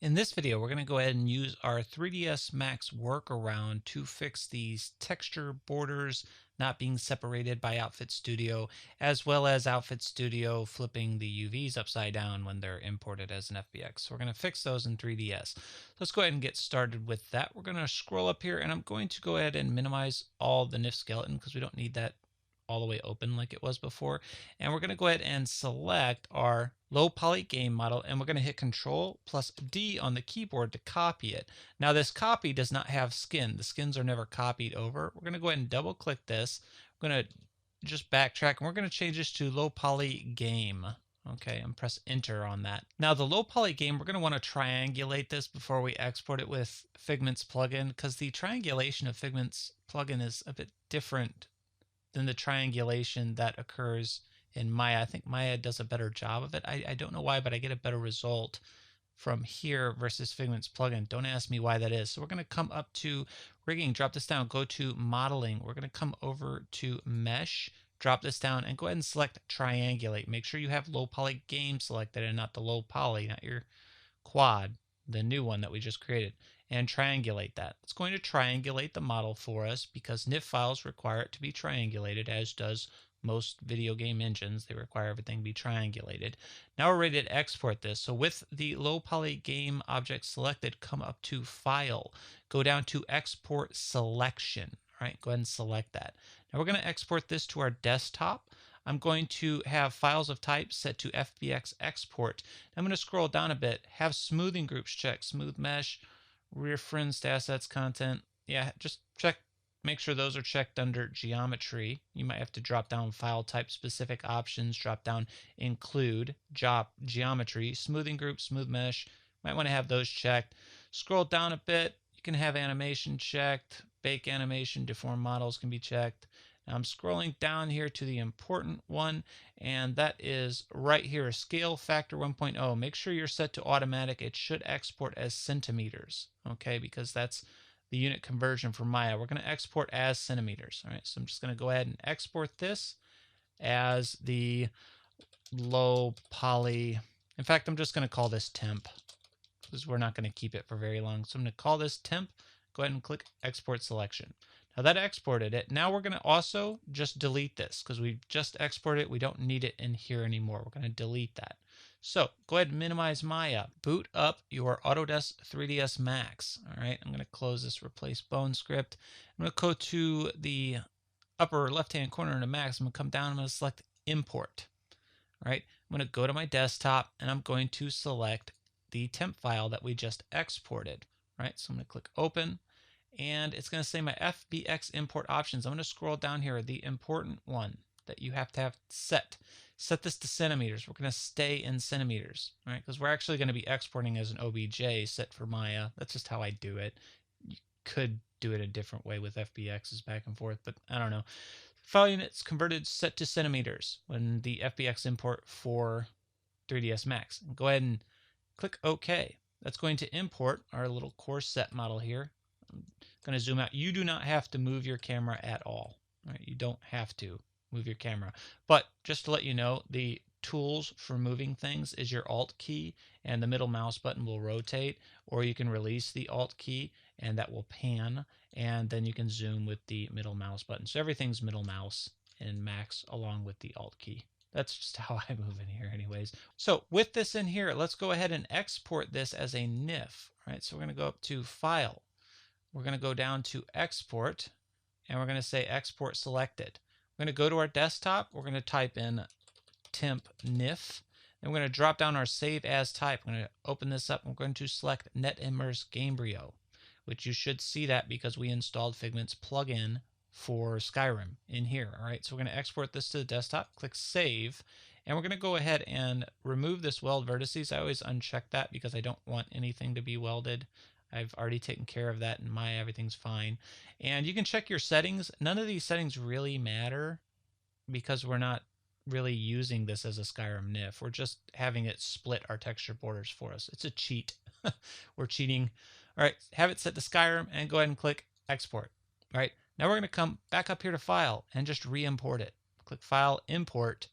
In this video, we're going to go ahead and use our 3ds Max workaround to fix these texture borders not being separated by Outfit Studio, as well as Outfit Studio flipping the UVs upside down when they're imported as an FBX. So we're going to fix those in 3ds. Let's go ahead and get started with that. We're going to scroll up here, and I'm going to go ahead and minimize all the NIF skeleton because we don't need that all the way open like it was before. And we're going to go ahead and select our low poly game model, and we're going to hit Control plus D on the keyboard to copy it. Now this copy does not have skin. The skins are never copied over. We're going to go ahead and double click this. We're going to just backtrack, and we're going to change this to low poly game. Okay, and press enter on that. Now the low poly game, we're going to want to triangulate this before we export it with Figment's plugin, because the triangulation of Figment's plugin is a bit different than the triangulation that occurs in Maya. I think Maya does a better job of it. I don't know why, but I get a better result from here versus Figment's plugin. Don't ask me why that is. So we're going to come up to rigging, drop this down, go to modeling. We're going to come over to mesh, drop this down, and go ahead and select triangulate. Make sure you have low poly game selected and not the low poly, not your quad, the new one that we just created, and triangulate that. It's going to triangulate the model for us because NIF files require it to be triangulated, as does most video game engines. They require everything to be triangulated. Now we're ready to export this. So with the low poly game object selected, come up to File, go down to Export Selection. All right, go ahead and select that. Now we're going to export this to our desktop. I'm going to have files of type set to FBX export. I'm going to scroll down a bit, have smoothing groups checked, smooth mesh, referenced assets content. Yeah, just check, make sure those are checked under geometry. You might have to drop down file type specific options, drop down include geometry, smoothing group, smooth mesh. Might want to have those checked. Scroll down a bit. You can have animation checked, bake animation, deform models can be checked. Now I'm scrolling down here to the important one, and that is right here, scale factor 1.0. Make sure you're set to automatic. It should export as centimeters, okay, because that's the unit conversion for Maya. We're going to export as centimeters. All right, so I'm just going to go ahead and export this as the low poly. In fact, I'm just going to call this temp because we're not going to keep it for very long. So I'm going to call this temp. Go ahead and click export selection. Now that exported it. Now we're going to also just delete this because we just exported it. We don't need it in here anymore. We're going to delete that. So go ahead and minimize Maya. Boot up your Autodesk 3ds Max. All right, I'm going to close this replace bone script. I'm going to go to the upper left-hand corner of the Max. I'm going to come down. I'm going to select import. All right, I'm going to go to my desktop, and I'm going to select the temp file that we just exported. All right, so I'm going to click open. And it's going to say my FBX import options. I'm going to scroll down here, the important one that you have to have set. Set this to centimeters. We're going to stay in centimeters, all right? Because we're actually going to be exporting as an OBJ set for Maya. That's just how I do it. You could do it a different way with FBXs back and forth, but I don't know. File units converted set to centimeters when the FBX import for 3ds Max. Go ahead and click OK. That's going to import our little core set model here. I'm going to zoom out. You do not have to move your camera at all. Right? You don't have to move your camera. But just to let you know, the tools for moving things is your Alt key, and the middle mouse button will rotate, or you can release the Alt key and that will pan, and then you can zoom with the middle mouse button. So everything's middle mouse in Max along with the Alt key. That's just how I move in here anyways. So with this in here, let's go ahead and export this as a NIF. Right? So we're going to go up to File. We're going to go down to Export, and we're going to say Export Selected. We're going to go to our desktop. We're going to type in temp NIF. And we're going to drop down our Save As type. We're going to open this up. And we're going to select NetImmerse Gamebryo, which you should see that because we installed Figment's plugin for Skyrim in here. All right, so we're going to export this to the desktop. Click Save. And we're going to go ahead and remove this weld vertices. I always uncheck that because I don't want anything to be welded. I've already taken care of that in Maya. Everything's fine. And you can check your settings. None of these settings really matter because we're not really using this as a Skyrim NIF. We're just having it split our texture borders for us. It's a cheat. We're cheating. All right, have it set to Skyrim and go ahead and click Export. All right, now we're going to come back up here to File and just re-import it. Click File, Import,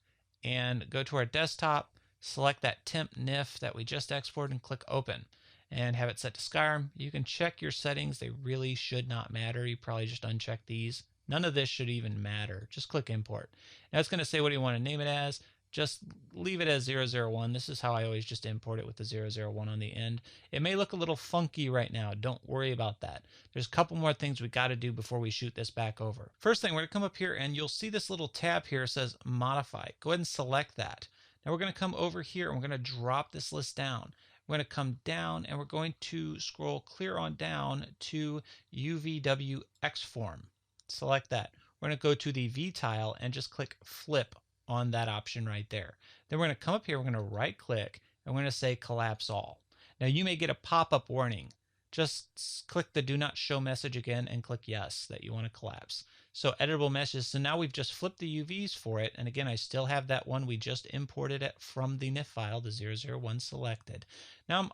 and go to our desktop, select that temp NIF that we just exported and click Open. and have it set to Skyrim. You can check your settings. They really should not matter. You probably just uncheck these. None of this should even matter. Just click import. Now it's going to say what do you want to name it as. Just leave it as 001. This is how I always just import it with the 001 on the end. It may look a little funky right now. Don't worry about that. There's a couple more things we got to do before we shoot this back over. First thing, we're going to come up here and you'll see this little tab here says modify. Go ahead and select that. Now we're going to come over here and we're going to drop this list down. We're going to come down and we're going to scroll clear on down to UVW Xform. Select that. We're going to go to the V tile and just click flip on that option right there. Then we're going to come up here, we're going to right click, and we're going to say collapse all. Now you may get a pop-up warning. Just click the do not show message again and click yes that you want to collapse. So editable meshes. So now we've just flipped the UVs for it. And again, I still have that one we just imported it from the NIF file, the 001 selected. Now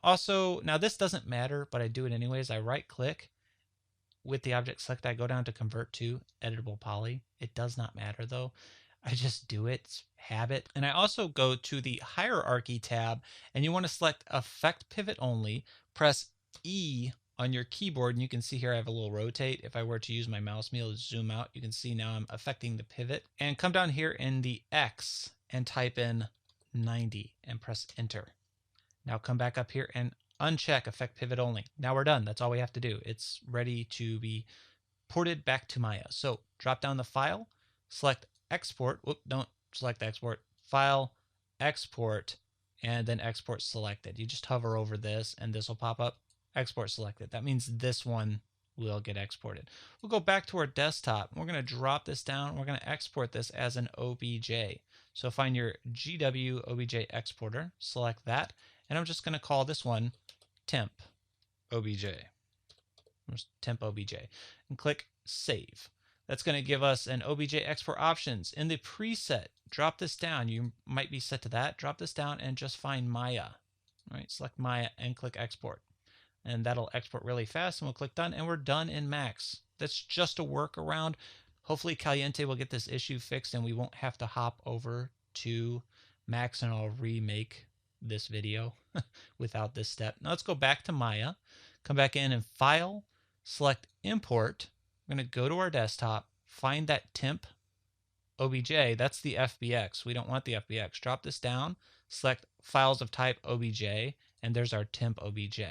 now this doesn't matter, but I do it anyways. I right click with the object select. I go down to convert to editable poly. It does not matter though. I just do it, it's habit. And I also go to the hierarchy tab and you want to select effect pivot only, press E on your keyboard, and you can see here I have a little rotate. If I were to use my mouse wheel to zoom out, you can see now I'm affecting the pivot. And come down here in the X and type in 90 and press enter. Now come back up here and uncheck effect pivot only. Now we're done. That's all we have to do. It's ready to be ported back to Maya. So drop down the file, select export. Whoop, don't select export. File, export, and then export selected. You just hover over this and this will pop up. Export selected. That means this one will get exported. We'll go back to our desktop. We're going to drop this down. We're going to export this as an OBJ. So find your GW OBJ exporter, select that, and I'm just going to call this one temp OBJ. Temp OBJ, and click save. That's going to give us an OBJ export options. In the preset, drop this down. You might be set to that. Drop this down and just find Maya. All right, select Maya and click export. And that'll export really fast, and we'll click done, and we're done in Max. That's just a workaround. Hopefully Caliente will get this issue fixed and we won't have to hop over to Max and I'll remake this video without this step. Now let's go back to Maya, come back in and file, select import. We're going to go to our desktop, find that temp OBJ. That's the FBX. We don't want the FBX. Drop this down, select files of type OBJ, and there's our temp OBJ.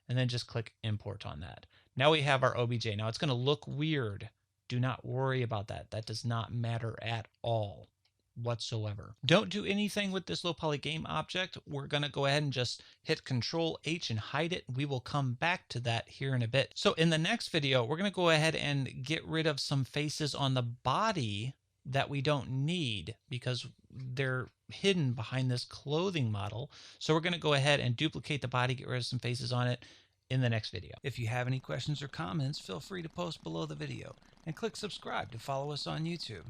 And then just click import on that. Now we have our OBJ. Now it's going to look weird. Do not worry about that. That does not matter at all whatsoever. Don't do anything with this low poly game object. We're going to go ahead and just hit Control H and hide it. We will come back to that here in a bit. So in the next video, we're going to go ahead and get rid of some faces on the body that we don't need because they're hidden behind this clothing model. So we're going to go ahead and duplicate the body, get rid of some faces on it in the next video. If you have any questions or comments, feel free to post below the video and click subscribe to follow us on YouTube.